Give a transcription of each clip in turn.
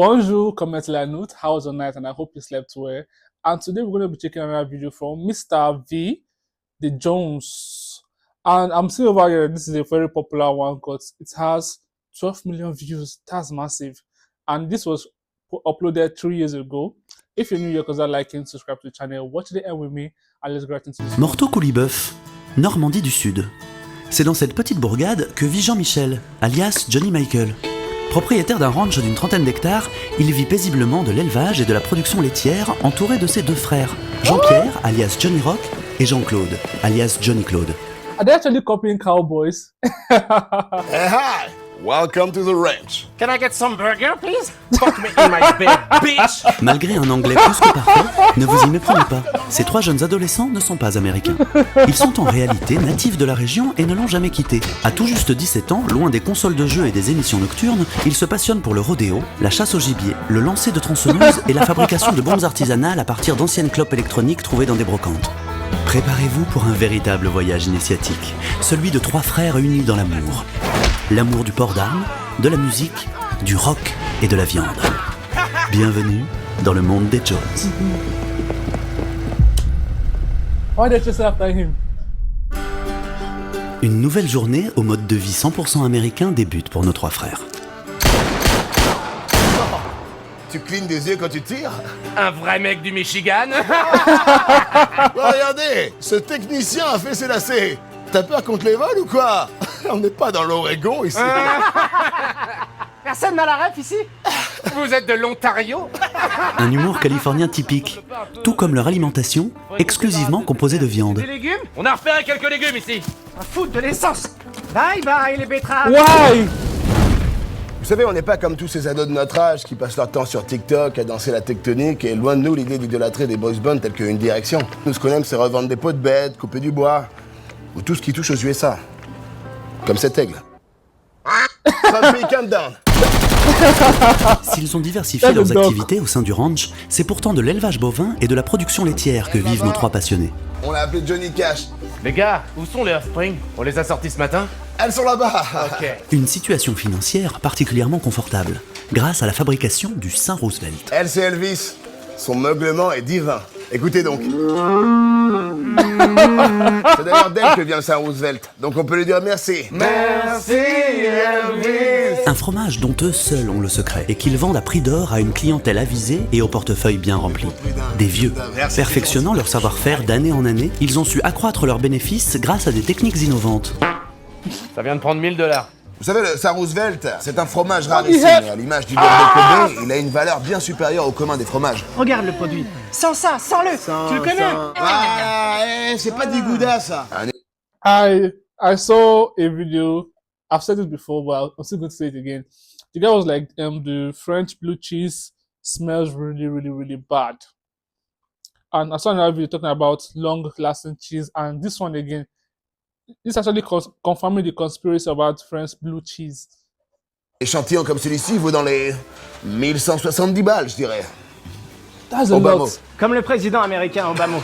Bonjour, comment la nuit? How was your night? And I hope you slept well. And today we're going to be checking another video from Mr. V, the Jones. And I'm seeing over here, this is a very popular one because it has 12 million views. That's massive. And this was uploaded 3 years ago. If you're new here, consider liking, subscribe to the channel, watch the end with me, and let's get right into this. Morteau-Couliboeuf, Normandie du Sud. C'est dans cette petite bourgade que vit Jean-Michel, alias Johnny Michael. Propriétaire d'un ranch d'une trentaine d'hectares, il vit paisiblement de l'élevage et de la production laitière entouré de ses deux frères, Jean-Pierre, alias Johnny Rock, et Jean-Claude, alias Johnny Claude. Are they actually copying cowboys? Hey, hi! Welcome to the ranch. Can I get some burger, please? Fuck me in my bed, bitch! Malgré un anglais plus que parfait, ne vous y méprenez pas, ces trois jeunes adolescents ne sont pas américains. Ils sont en réalité natifs de la région et ne l'ont jamais quitté. À tout juste 17 ans, loin des consoles de jeux et des émissions nocturnes, ils se passionnent pour le rodéo, la chasse au gibier, le lancer de tronçonneuses et la fabrication de bombes artisanales à partir d'anciennes clopes électroniques trouvées dans des brocantes. Préparez-vous pour un véritable voyage initiatique, celui de trois frères unis dans l'amour. L'amour du port d'armes, de la musique, du rock et de la viande. Bienvenue dans le monde des Jones. Why they chasing after him? Une nouvelle journée au mode de vie 100% américain débute pour nos trois frères. Tu clignes des yeux quand tu tires? Un vrai mec du Michigan? Regardez, ce technicien a fait ses lacets. T'as peur contre les vols ou quoi? On n'est pas dans l'Oregon ici. Personne n'a la ref ici? Vous êtes de l'Ontario? Un humour californien typique, tout comme leur alimentation, exclusivement composée de viande. Des légumes? On a repéré quelques légumes ici. Un foot de l'essence. Bye bye les betteraves. Why? Vous savez, on n'est pas comme tous ces ados de notre âge qui passent leur temps sur TikTok à danser la tectonique et loin de nous l'idée d'idolâtrer des boys bands tels qu'Une Direction. Nous, ce qu'on aime, c'est revendre des pots de bêtes, couper du bois, ou tout ce qui touche aux USA. Comme cet aigle. Trumpy, calm down. S'ils ont diversifié leurs activités au sein du ranch, c'est pourtant de l'élevage bovin et de la production laitière que vivent nos trois passionnés. On l'a appelé Johnny Cash. Les gars, où sont les Offspring? On les a sortis ce matin? Elles sont là-bas. Ok. Une situation financière particulièrement confortable, grâce à la fabrication du Saint Roosevelt. Elle, c'est Elvis. Son meuglement est divin. Écoutez donc. C'est d'ailleurs d'elle que vient le Saint Roosevelt. Donc on peut lui dire merci. Merci Elvis. Un fromage dont eux seuls ont le secret et qu'ils vendent à prix d'or à une clientèle avisée et au portefeuille bien rempli. Des vieux. Perfectionnant leur savoir-faire d'année en année, ils ont su accroître leurs bénéfices grâce à des techniques innovantes. Ça vient de prendre $1000. Vous savez, le Saint Roosevelt, c'est un fromage rarissime. Et à l'image du beurre de Kobe, il a une valeur bien supérieure au commun des fromages. Regarde le produit. Sans ça, sans le. Tu le connais? Ah, c'est pas du gouda, ça. I saw a video. I've said it before, but I'm still going to say it again. The guy was like, the French blue cheese smells really, really, really bad. And I saw another video talking about long-lasting cheese, and this one again. This actually confirming the conspiracy about French blue cheese. Échantillon comme celui-ci vaut dans les 1170 balles, je dirais. That's a Obama. lot. Comme le président américain Obama.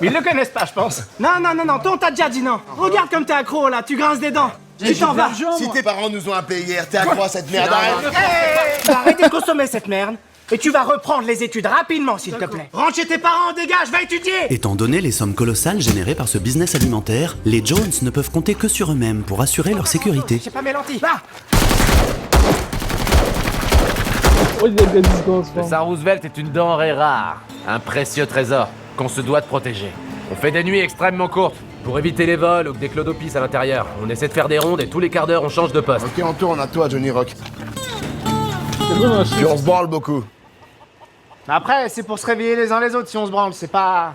Mais ils le connaissent pas, je pense. Non, toi on t'a déjà dit non. Regarde comme t'es accro là, tu grinces des dents. Tu t'en vas. Si tes parents nous ont appelés hier, t'es accro à cette merde. Arrêtez de consommer cette merde. Et tu vas reprendre les études rapidement, s'il te plaît. Rentre chez tes parents, dégage, va étudier. Étant donné les sommes colossales générées par ce business alimentaire, les Jones ne peuvent compter que sur eux-mêmes pour assurer leur sécurité. J'ai pas mes lentilles. Va. Where did they get these guns Le from? Saint Roosevelt est une denrée rare. Un précieux trésor qu'on se doit de protéger. On fait des nuits extrêmement courtes. Pour éviter les vols ou que des clodos pissent à l'intérieur. On essaie de faire des rondes et tous les quarts d'heure on change de poste. Ok, on tourne à toi, Johnny Rock. They're gonna shoot. Puis on se branle beaucoup. Après, c'est pour se réveiller les uns les autres si on se branle, c'est pas...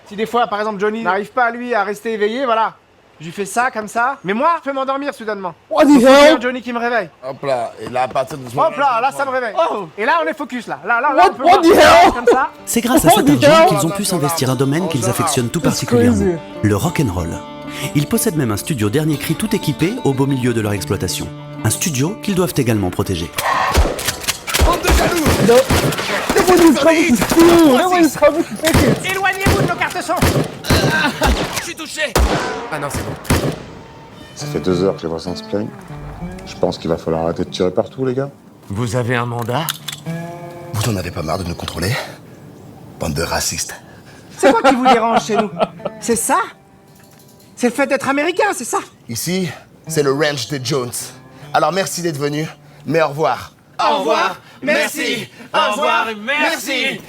Si des fois, par exemple, Johnny n'arrive pas, lui, à rester éveillé, voilà. Je lui fais ça, comme ça. Mais moi, je peux m'endormir soudainement. What the C'est hell? Johnny qui me réveille. Hop là, et là, à partir de ce moment... Hop là, ça me réveille. Et là, on est focus, là. Là, on peut What voir. the hell? Comme ça. C'est grâce à Oh, cet dis argent donc. qu'ils ont pu s'investir un domaine qu'ils affectionnent tout It's particulièrement, crazy. le rock'n'roll. Ils possèdent même un studio dernier cri tout équipé au beau milieu de leur exploitation. Un studio qu'ils doivent également protéger. Nobody's coming to steal. Nobody's coming to take it. Éloignez-vous de nos cartes son. Je suis touché. Ah non, c'est bon. Ça fait 2 heures que les voisins se plaignent. Je pense qu'il va falloir arrêter de tirer partout, les gars. Vous avez un mandat? Vous en avez pas marre de nous contrôler? Bande de racistes. C'est quoi qui vous dérange chez nous? C'est ça? C'est le fait d'être américain, c'est ça? Ici, c'est le ranch des Jones. Alors merci d'être venu, mais au revoir. Au revoir, merci, au revoir, merci.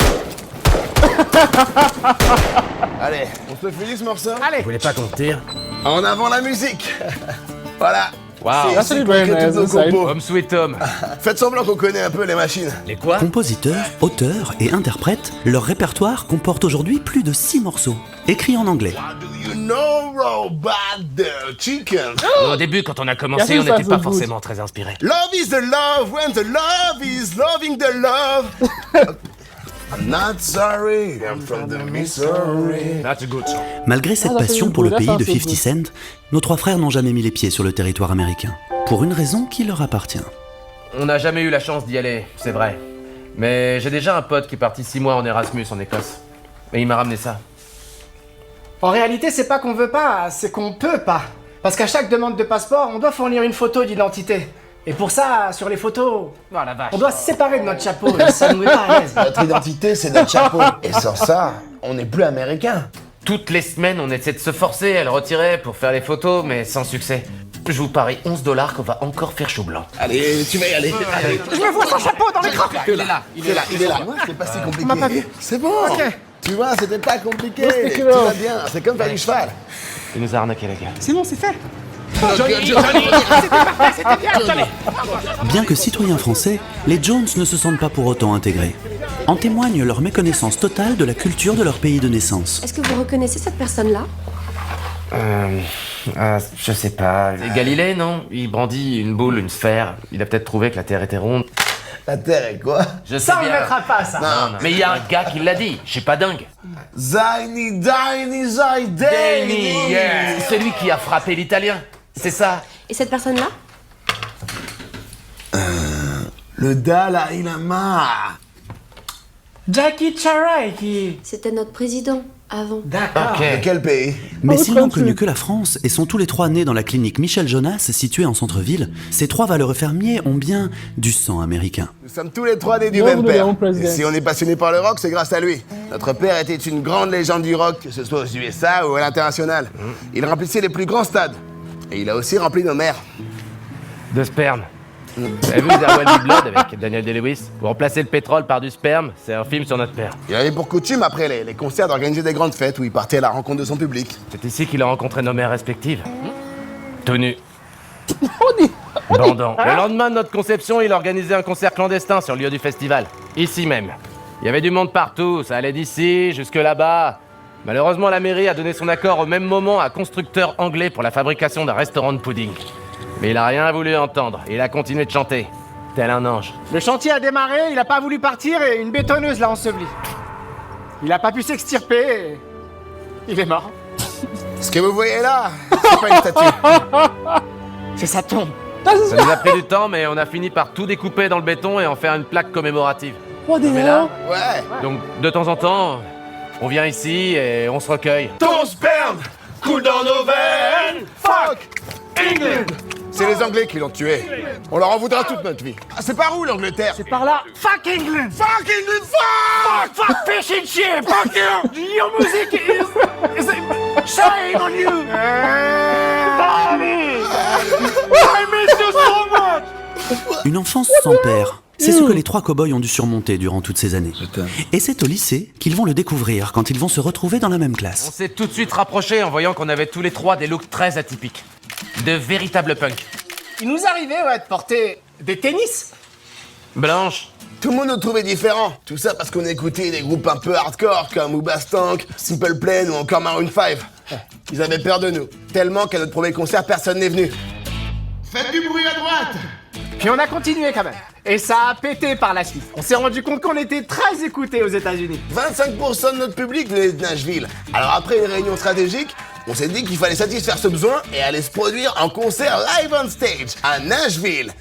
Allez, on se le finit ce morceau? Allez, Vous voulez pas qu'on tire? En avant la musique. Voilà. Waouh. That's really very que nice toutes nos inside. compos. Home sweet home. Faites semblant qu'on connaît un peu les machines. Les quoi? Compositeurs, auteurs et interprètes, leur répertoire comporte aujourd'hui plus de 6 morceaux, écrits en anglais. What do you know about the chicken? Au début, quand on a commencé, Yeah, on n'était ça, pas c'est forcément très inspirés. Love is the love when the love is loving the love. I'm not sorry, I'm from the Missouri. That's a good song. Malgré cette Ah, ça fait passion le pour le goût, pays là, de ça, c'est 50 Cent, nos 3 frères n'ont jamais mis les pieds sur le territoire américain, pour une raison qui leur appartient. On n'a jamais eu la chance d'y aller, c'est vrai. Mais j'ai déjà un pote qui est parti 6 mois en Erasmus en Écosse. Et il m'a ramené ça. en réalité, c'est pas qu'on veut pas, c'est qu'on peut pas. Parce qu'à chaque demande de passeport, on doit fournir une photo d'identité. Et pour ça, sur les photos, Oh la vache. on doit se séparer de notre chapeau, et ça nous met pas à l'aise. Notre identité, c'est notre chapeau. Et sans ça, on n'est plus américain. Toutes les semaines, on essaie de se forcer à le retirer pour faire les photos, mais sans succès. Je vous parie $11 qu'on va encore faire chaud blanc. Allez, tu vas y aller. Allez. Je me vois sans chapeau dans l'écran. Il est là, Il est là. C'est pas si compliqué. m'a pas vu. C'est bon. Ok. Tu vois, c'était pas compliqué. Stick it Tout va off. bien. C'est comme faire du cheval. Il nous a arnaqué la gueule. C'est bon, c'est fait. Bien que citoyens français, les Jones ne se sentent pas pour autant intégrés. En témoigne leur méconnaissance totale de la culture de leur pays de naissance. Est-ce que vous reconnaissez cette personne-là? Je sais pas. C'est Galilée, non? Il brandit une boule, une sphère. Il a peut-être trouvé que la Terre était ronde. La terre est quoi? Je sais Ça, on bien. ne mettra pas, ça. Non, mais il y a un gars qui l'a dit. Je suis pas dingue. Ziny, Diny, Zydany. Yeah. C'est celui qui a frappé l'Italien. C'est ça. Et cette personne-là? Le Dalai Lama. Jackie Charaiki. C'était notre président, avant. D'accord. Ok. De quel pays? Mais Oh, s'ils n'ont tranquille. connu que la France et sont tous les 3 nés dans la clinique Michel Jonas située en centre-ville, ces 3 valeureux fermiers ont bien du sang américain. Nous sommes tous les 3 nés du Bienvenue même dans père. le président. Et si on est passionné par le rock, c'est grâce à lui. Notre père était une grande légende du rock, que ce soit aux USA ou à l'international. Il remplissait les plus grands stades. Et il a aussi rempli nos mers. De sperme. Vous avez vu There Will Be Blood avec Daniel Day-Lewis? Vous remplacez le pétrole par du sperme, c'est un film sur notre père. Il avait pour coutume, après les concerts, d'organiser des grandes fêtes où il partait à la rencontre de son public. C'est ici qu'il a rencontré nos mères respectives. Tout nu. Bandant. Le lendemain de notre conception, il organisait un concert clandestin sur le lieu du festival. Ici même. Il y avait du monde partout, ça allait d'ici jusque là-bas. Malheureusement, la mairie a donné son accord au même moment à un constructeur anglais pour la fabrication d'un restaurant de pudding. Mais il a rien voulu entendre, et il a continué de chanter. Tel un ange. Le chantier a démarré, il a pas voulu partir et une bétonneuse l'a enseveli. Il a pas pu s'extirper et... il est mort. Ce que vous voyez là, c'est pas une statue. C'est sa tombe. Ça nous a pris du temps, mais on a fini par tout découper dans le béton et en faire une plaque commémorative. What the Mais là, hell? Ouais. donc de temps en temps, on vient ici et on se recueille. Ton sperme coule dans nos veines. Fuck England. C'est les Anglais qui l'ont tué. On leur en voudra toute notre vie. Ah, c'est par où l'Angleterre? C'est par là. Fuck England. Fuck England, fuck! Fuck fish and chips. Fuck you. Your music is shame on you. Mommy, I miss you so much. Une enfance sans père, c'est ce que les 3 cow-boys ont dû surmonter durant toutes ces années. Et c'est au lycée qu'ils vont le découvrir quand ils vont se retrouver dans la même On classe. s'est tout de suite rapprochés en voyant qu'on avait tous les 3 des looks très atypiques. De véritables punks. Il nous arrivait, ouais, de porter des tennis. Blanche. Tout le monde nous trouvait différents. Tout ça parce qu'on écoutait des groupes un peu hardcore comme Hoobastank, Simple Plan ou encore Maroon 5. Ils avaient peur de nous. Tellement qu'à notre premier concert, personne n'est venu. Faites du bruit à droite! Puis on a continué quand même. Et ça a pété par la suite. On s'est rendu compte qu'on était très écoutés aux États-Unis. 25% de notre public venait de Nashville. Alors après une réunion stratégique, on s'est dit qu'il fallait satisfaire ce besoin et aller se produire en concert live on stage à Nashville.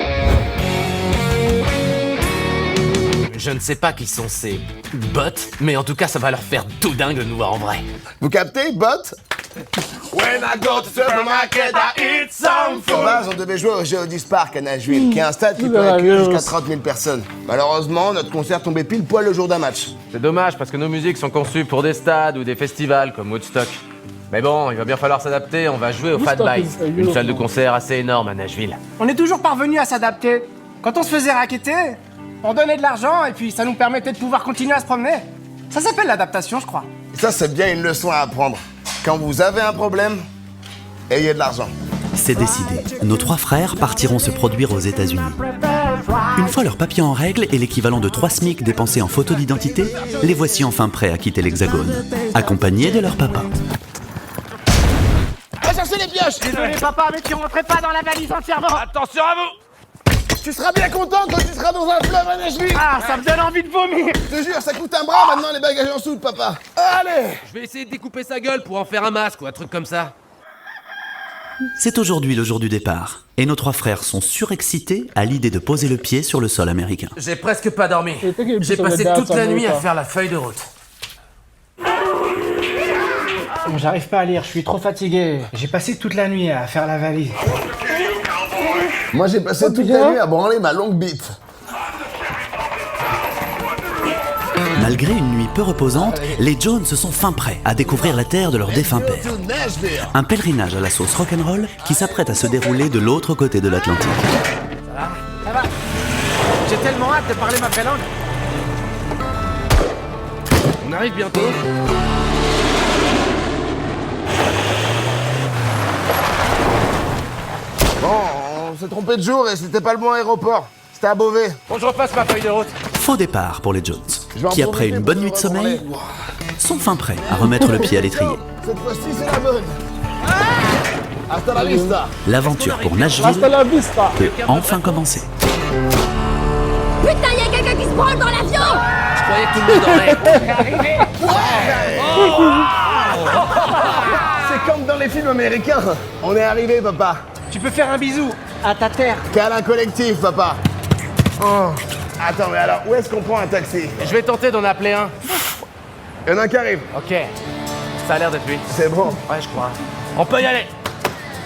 Je ne sais pas qui sont ces bots, mais en tout cas, ça va leur faire tout dingue de nous voir en vrai. Vous captez, bot? When I go to supermarket, I eat some food. De base, on devait jouer au Geodis Park à Nashville, qui est un stade qui peut accueillir jusqu'à 30 000 personnes. Malheureusement, notre concert tombait pile poil le jour d'un match. C'est dommage parce que nos musiques sont conçues pour des stades ou des festivals comme Woodstock. Mais bon, il va bien falloir s'adapter, on va jouer au Fat Woodstock, Bites, c'est une rigolo, salle de ça. concert assez énorme à Nashville. On est toujours parvenu à s'adapter. Quand on se faisait racketter, on donnait de l'argent et puis ça nous permettait de pouvoir continuer à se promener. Ça s'appelle l'adaptation, je crois. Et ça, c'est bien une leçon à apprendre. Quand vous avez un problème, ayez de l'argent. C'est décidé. Nos 3 frères partiront se produire aux États-Unis. Une fois leurs papiers en règle et l'équivalent de 3 SMIC dépensés en photo d'identité, les voici enfin prêts à quitter l'Hexagone, accompagnés de leur papa. Va chercher les pioches. Désolé papa, mais tu rentrais pas dans la valise entièrement. Attention à vous! Tu seras bien content quand tu seras dans un fleuve à Nashville. Ah, ça me donne envie de vomir. Je te jure, ça coûte un bras maintenant les bagages en soude, papa. Allez. Je vais essayer de découper sa gueule pour en faire un masque ou un truc comme ça. C'est aujourd'hui le jour du départ, et nos 3 frères sont surexcités à l'idée de poser le pied sur le sol américain. J'ai presque pas dormi. Et t'es qu'il J'ai peut passé sauver toute la Dad, nuit à ça. faire la feuille de route. J'arrive pas à lire, je suis trop fatigué. J'ai passé toute la nuit à faire la valise. Moi, j'ai passé toute bien. la nuit à branler ma longue bite. Malgré une nuit peu reposante, les Jones sont fin prêts à découvrir la terre de leur défunt père. Nashville. Un pèlerinage à la sauce rock'n'roll qui s'apprête à se dérouler de l'autre côté de l'Atlantique. Ça va. J'ai tellement hâte de parler ma vraie langue. On arrive bientôt. Bon, on s'est trompé de jour et c'était pas le bon aéroport. C'était à Beauvais. Bon, je repasse ma feuille de route. Faux départ pour les Jones, Je vais en qui après profiter une pour bonne me nuit de sommeil, rebranler. sont fin prêts à remettre le pied à l'étrier. Cette fois-ci, c'est la bonne. Hasta la vista. L'aventure pour Hasta Nashville la vista. peut enfin commencer. Putain, y a quelqu'un qui se branle dans l'avion! Je croyais que tout le monde aurait. C'est comme dans les films américains. On est arrivé, papa. Tu peux faire un bisou à ta terre. Câlin collectif, papa. Oh. Attends, mais alors, où est-ce qu'on prend un taxi? Je vais tenter d'en appeler un. Il y en a un qui arrive. Ok. Ça a l'air d'être lui. C'est bon. Ouais, je crois. On peut y aller.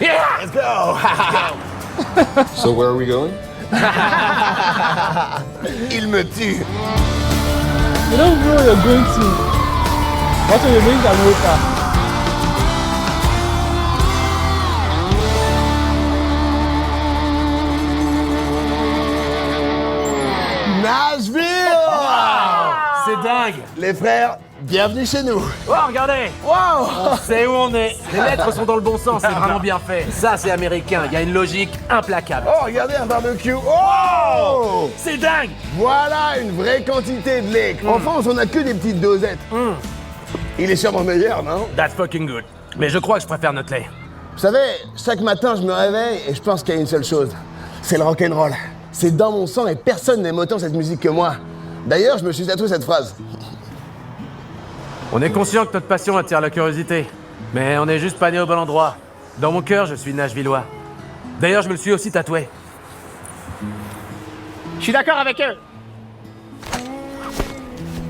Yeah! Let's go. So where are we going? Il me tue. You don't know where you're going to. What are you doing in America? Nashville. C'est dingue. Les frères, bienvenue chez nous. Oh, regardez. On sait où on est. Les lettres sont dans le bon sens, c'est vraiment bien fait. Ça, c'est américain. Il y a une logique implacable. Oh, regardez un barbecue. Oh. C'est dingue. Voilà une vraie quantité de lait. En France, on n'a que des petites dosettes. Il est sûrement meilleur, non? That's fucking good. Mais je crois que je préfère notre lait. Vous savez, chaque matin, je me réveille et je pense qu'il y a une seule chose. C'est le rock'n'roll. C'est dans mon sang et personne n'aime autant cette musique que moi. D'ailleurs, je me suis tatoué cette phrase. On est conscient que notre passion attire la curiosité. Mais on est juste pas né au bon endroit. Dans mon cœur, je suis Nashvillois. D'ailleurs, je me le suis aussi tatoué. Je suis d'accord avec eux.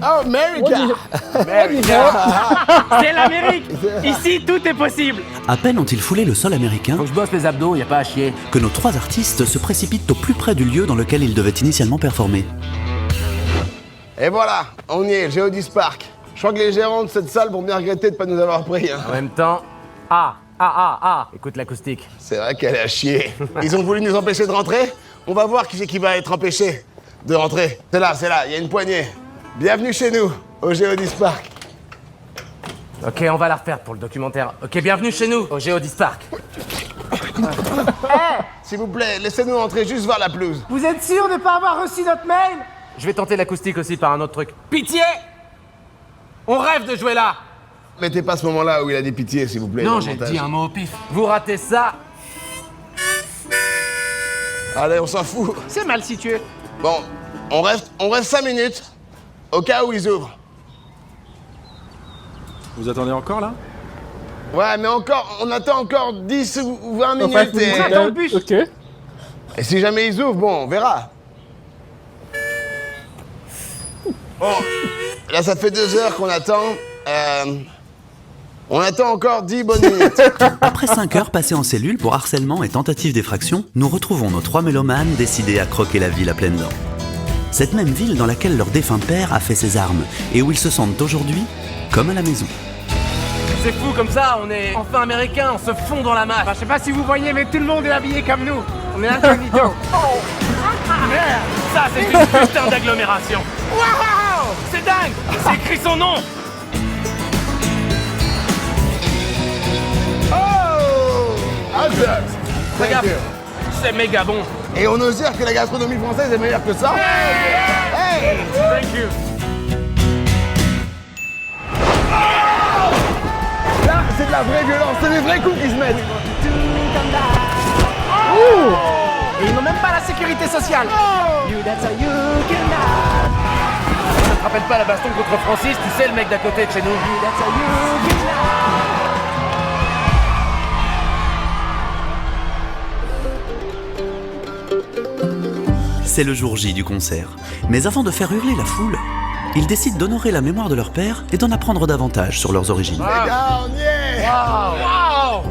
Oh, America! C'est l'Amérique. Ici, tout est possible. À peine ont-ils foulé le sol américain Faut que je bosse les abdos, y a pas à chier. que nos 3 artistes se précipitent au plus près du lieu dans lequel ils devaient initialement performer. Et voilà, on y est, Geodis Park. Je crois que les gérants de cette salle vont bien regretter de pas nous avoir pris. Hein. En même temps... Écoute l'acoustique. C'est vrai qu'elle est à chier. Ils ont voulu nous empêcher de rentrer. On va voir qui c'est qui va être empêché de rentrer. C'est là, il y a une poignée. Bienvenue chez nous, au Geodis Park. Ok, on va la refaire pour le documentaire. Ok, bienvenue chez nous, au Geodis Park. S'il vous plaît, laissez-nous entrer juste voir la pelouse. Vous êtes sûr de pas avoir reçu notre mail? Je vais tenter l'acoustique aussi par un autre truc. Pitié! On rêve de jouer là! Mettez pas ce moment-là où il a dit pitié, s'il vous plaît. dans Non, le j'ai montage. dit un mot au pif. Vous ratez ça, Allez, on s'en fout. C'est mal situé. Bon, on reste 5 minutes, au cas où ils ouvrent. Vous attendez encore là? Ouais, mais on attend encore 10 ou 20 So 5 minutes et... minutes Dans le bus. Ok. Et si jamais ils ouvrent, bon, on verra. Bon, là, ça fait 2 heures qu'on attend. On attend encore 10 bonnes minutes. Après 5 heures passées en cellule pour harcèlement et tentative d'effraction, nous retrouvons nos 3 mélomanes décidés à croquer la ville à pleines dents. Cette même ville dans laquelle leur défunt père a fait ses armes et où ils se sentent aujourd'hui comme à la maison. C'est fou comme ça, on est enfin américains, on se fond dans la masse. Bah, je sais pas si vous voyez, mais tout le monde est habillé comme nous. On est incognito. Ça, c'est une putain d'agglomération. Waouh! C'est dingue! C'est écrit son nom! Oh! Hot dogs! Thank Regarde, you. c'est méga bon. Et on ose dire que la gastronomie française est meilleure que ça? Hey! Thank you. Là, c'est de la vraie violence, c'est des vrais coups qui se mettent. Et ils n'ont même pas la sécurité sociale. Ça te rappelle pas la baston contre Francis, tu sais le mec d'à côté de chez nous? C'est le jour J du concert. Mais avant de faire hurler la foule, ils décident d'honorer la mémoire de leur père et d'en apprendre davantage sur leurs origines. Les gars, on y est! Wow!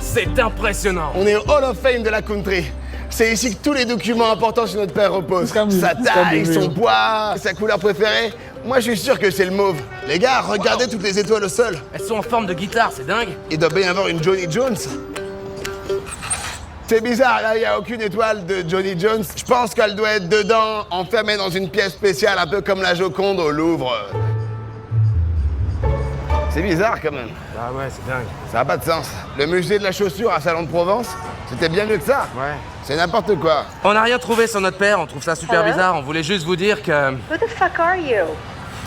C'est impressionnant. On est au Hall of Fame de la country. C'est ici que tous les documents importants sur notre père reposent. Comme- Sa comme taille, real. son poids, sa couleur préférée. Moi, je suis sûr que c'est le mauve. Les gars, regardez toutes les étoiles au sol. Elles sont en forme de guitare, c'est dingue. Il doit bien y avoir une Johnny Jones. C'est bizarre, là, il n'y a aucune étoile de Johnny Jones. Je pense qu'elle doit être dedans, enfermée dans une pièce spéciale, un peu comme la Joconde au Louvre. C'est bizarre, quand même. Ah ouais, c'est dingue. Ça n'a pas de sens. Le musée de la chaussure à Salon de Provence, c'était bien mieux que ça. Ouais. C'est n'importe quoi. On n'a rien trouvé sur notre père, on trouve ça super Hello? bizarre. On voulait juste vous dire que, Who the fuck are you?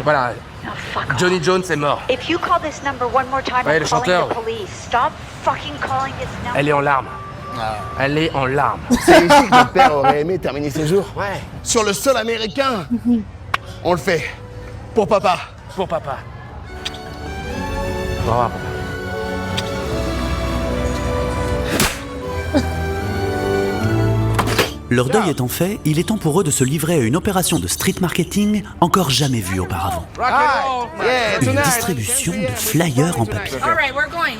voilà, Oh, fuck off. Johnny Jones est mort. If you call this number one more time, Ouais, I'm le calling chanteur. the police. Stop fucking calling this number. Elle est en larmes. Elle est en larmes. C'est ici que notre père aurait aimé terminer ses jours. Ouais. Sur le sol américain. On le fait. Pour papa. Pour papa. Au revoir, papa. Leur deuil étant fait, il est temps pour eux de se livrer à une opération de street marketing encore jamais vue auparavant. Yeah, Une tonight. distribution de flyers en papier. All right, we're going.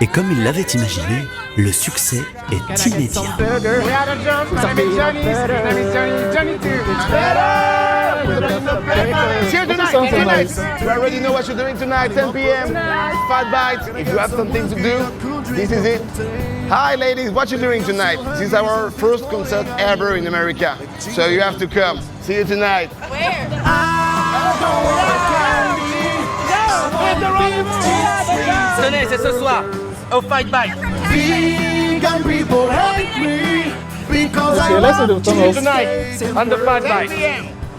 Et comme ils l'avaient imaginé, le succès est immédiat. We had a joke, my name is Johnny, his name is Johnny, Johnny too. It's better. See you tonight, Sounds tonight. nice. You already know what you're doing tonight, 10 p.m. Fat Bites. If you have something to do, this is it. Hi ladies, what you doing tonight? This is our first concert ever in America. So you have to come. See you tonight. Tenez, c'est ce soir, au Fight Bite. Okay, let's say the turn off. Tonight, on the Fight Bite.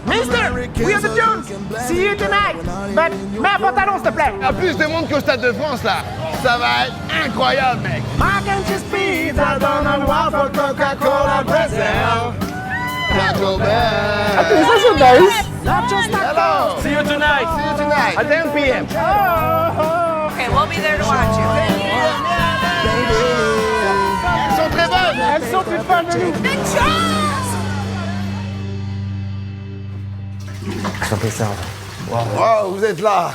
Mister, we are the Jones. See you tonight. But mets un pantalon, s'il te plaît. Il y a plus de monde qu'au Stade de France là. Ça va être incroyable, mec. Mac and cheese pizza, Donald Waffle, Coca-Cola, Brazil. Taco Bell. It's also nice. Hello. See you tonight. See you tonight at 10 p.m. Okay, we'll be there to watch you. Elles sont très bonnes. Elles sont toutes folles de nous. Oh, vous êtes là.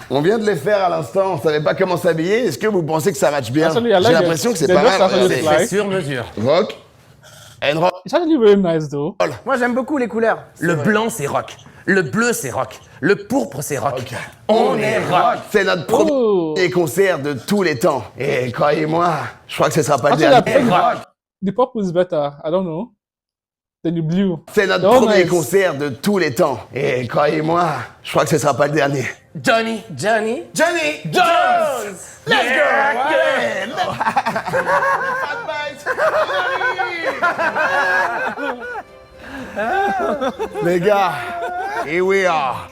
On vient de les faire à l'instant. On savait pas comment s'habiller. Est-ce que vous pensez que ça match bien? Actually, I like J'ai it. l'impression que c'est The pas dress mal. actually Regardez. looks like- Sur mesure. Rock and roll. It's actually very nice though. Moi, j'aime beaucoup les couleurs. Le blanc, c'est rock. Le bleu, c'est rock. Le pourpre, c'est rock. Ok. On est rock. C'est notre Oh. premier concert de tous les temps. Et croyez-moi, je crois que ce sera pas le Actually, I dernier. think the purple is better. I don't know. Than the blue. C'est notre Oh, premier nice. concert de tous les temps. Et croyez-moi, je crois que ce sera pas le dernier. Johnny. Johnny Jones. Let's go! Les gars, here we are.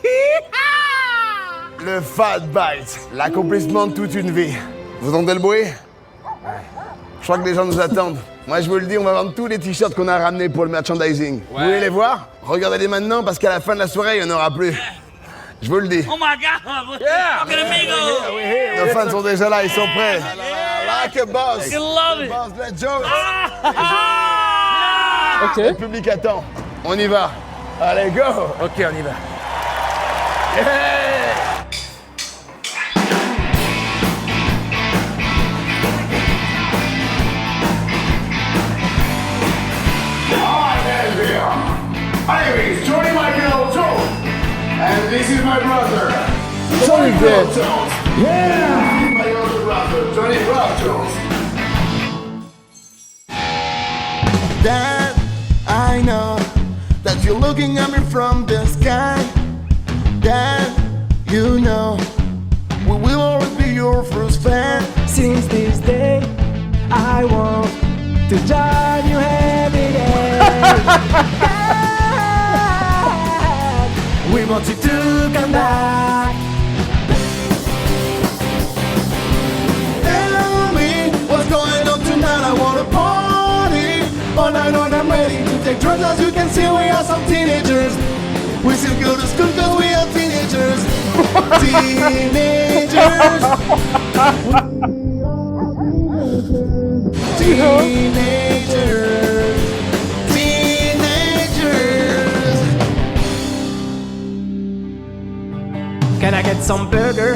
Le Fat Bite, l'accomplissement de toute une vie. Vous entendez le bruit? Je crois que les gens nous attendent. Moi, je vous le dis, on va vendre tous les t-shirts qu'on a ramenés pour le merchandising. Vous voulez les voir? Regardez-les maintenant parce qu'à la fin de la soirée, il n'y en aura plus. Je vous le dis. Oh my God! Fucking amigo! Nos fans sont déjà là, ils sont prêts. Like a boss. You love it! Boss, let's go. Ok. Le public attend. On y va. Allez, go. Ok, on y va. this is my brother. Johnny dead. Yeah! My older brother, Johnny Rock Jones. Dad, I know that you're looking at me from the sky. Dad, you know we will always be your first fan. Since this day, I want to join you every day. Dad, we want you to come back. Tell me what's going on tonight. I want to party all night long. I'm ready to take drugs. As you can see, we are some teenagers. We still go to school because we are teenagers. Teenagers. Teenagers. Teenagers. Can I get some burger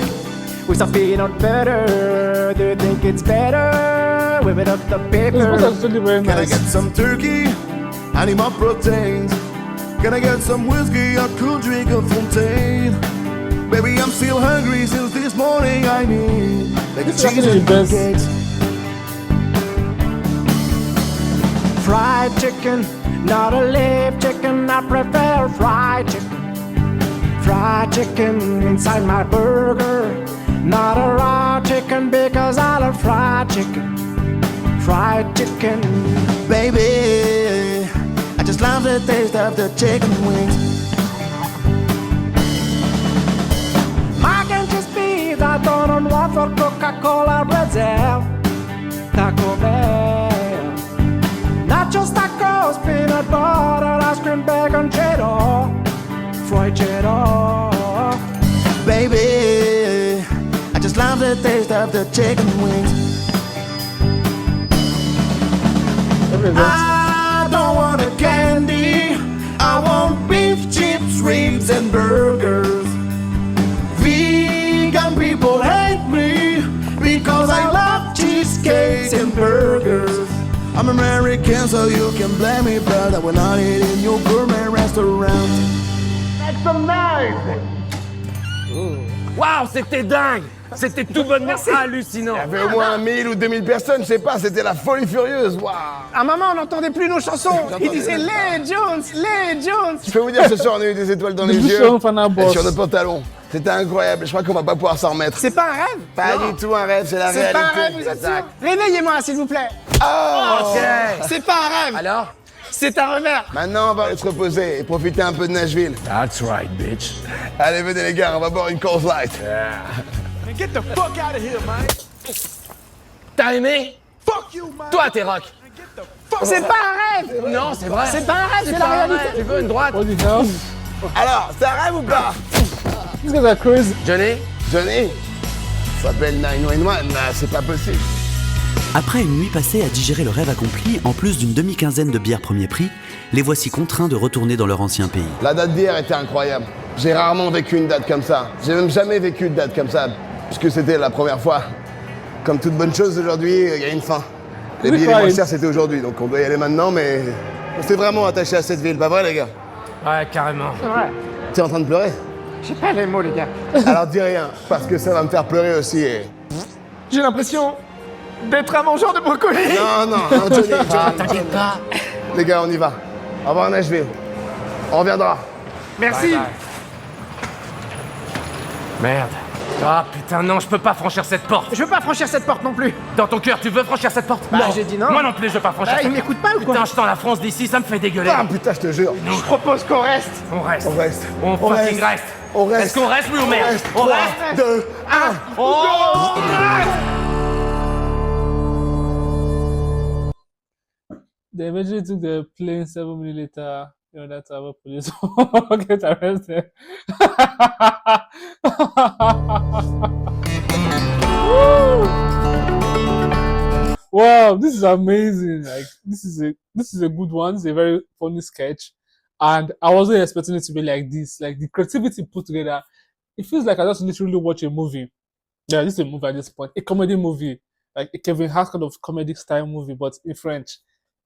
with some peanut butter? Do you think it's better? Whip it up the This was paper. actually very Can I nice. get some turkey? I need more proteins. Can I get some whiskey or cool drink of Fontaine? Baby, I'm still hungry since this morning. I need like This is cheese actually and the best. cakes. Fried chicken, not a live chicken. I prefer fried chicken. Fried chicken inside my burger. Not a raw chicken because I love fried chicken. Fried chicken. Baby, I just love the taste of the chicken wings. Mac and cheese pizza, don't want for Coca-Cola, Brazil. Taco Bell. Nachos, tacos, peanut butter, ice cream, bacon, cheddar. Fried cheddar. Baby, I just love the taste of the chicken wings. I don't want a candy. I want beef, chips, ribs, and burgers. Vegan people hate me because I love cheesecake and burgers. I'm American, so you can blame me, but I will not eat in your gourmet restaurant. That's amazing. Waouh, c'était dingue! C'était tout bonnement hallucinant! Il y avait au moins 1000 ou 2000 personnes, je sais pas, c'était la folie furieuse. Waouh. À un moment, on n'entendait plus nos chansons. Il disait les Jones, les Jones. Je peux vous dire, ce soir, on a eu des étoiles dans les Début yeux sur un Fana et Boss. sur nos pantalons. C'était incroyable, je crois qu'on va pas pouvoir s'en remettre. C'est pas un rêve? Pas du tout un rêve, c'est la C'est réalité. pas un rêve, vous êtes sûr? Réveillez-moi, s'il vous plaît. Oh. C'est pas un rêve. Alors? C'est un revers. Maintenant, on va aller se reposer et profiter un peu de Nashville. That's right, bitch. Allez, venez les gars, on va boire une Coors Light. Get the fuck out of here, man. T'as aimé? Fuck you, man. Toi, t'es rock. C'est pas un rêve. Non, c'est vrai. C'est pas un rêve, c'est la pas un réalité. rêve. Tu veux une droite? What the hell? Alors, c'est un rêve ou pas? These guys are crazy. Johnny? Johnny, ça s'appelle 911, là, c'est pas possible. Après une nuit passée à digérer le rêve accompli, en plus d'une demi-quinzaine de bières premier prix, les voici contraints de retourner dans leur ancien pays. La date d'hier était incroyable. J'ai rarement vécu une date comme ça. J'ai même jamais vécu une date comme ça, puisque c'était la première fois. Comme toute bonne chose aujourd'hui, il y a une fin. Les Oui, billets les quoi, moins il- chers, c'était aujourd'hui, donc on doit y aller maintenant, mais on s'est vraiment attaché à cette ville, pas vrai les gars? Ouais, carrément. Ouais. T'es en train de pleurer? J'ai pas les mots, les gars. Alors dis rien, parce que ça va me faire pleurer aussi. Et... J'ai l'impression d'être un mangeur de brocoli. Non, non, Johnny, T'inquiète pas. Les gars, on y va. Au revoir Nashville. On reviendra. Merci. Merde. Ah putain, non, je peux pas franchir cette porte. Je veux pas franchir cette porte non plus. Dans ton cœur, tu veux franchir cette porte? Bah, j'ai dit non. Moi non plus, je veux pas franchir Bah, cette il porte. m'écoute pas ou quoi? Putain, je sens la France d'ici, ça me fait dégueuler. Ah putain, je te jure. Je propose qu'on reste. On reste. On reste. On fucking reste. On reste. Est-ce qu'on reste, oui ou merde? On 3, reste. 2, 1. On reste. They eventually took the plane 7 minutes later. You know, that's our police get arrested. Woo! Wow, this is amazing. Like this is a good one. It's a very funny sketch. And I wasn't expecting it to be like this. Like the creativity put together. It feels like I just literally watch a movie. Yeah, this is a movie at this point. A comedy movie. Like a Kevin Hart kind of comedy style movie, but in French.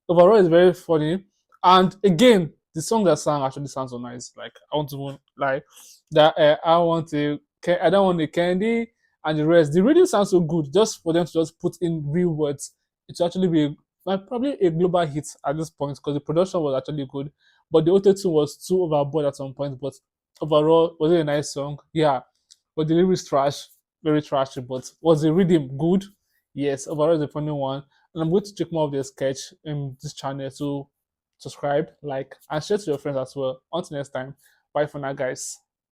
Overall, it's very funny. And again, the song that sang actually sounds so nice. Like I want to like that. I don't want a candy and the rest. The reading sounds so good. Just for them to just put in real words, it should actually be like probably a global hit at this point because the production was actually good, but the auto-tune was too overboard at some point. But overall, was it a nice song? Yeah, but the lyrics trash, very trashy. But was the rhythm good? Yes, overall, it's a funny one. And I'm going to check more of the sketch in this channel. So subscribe, like, and share to your friends as well. Until next time, bye for now, guys.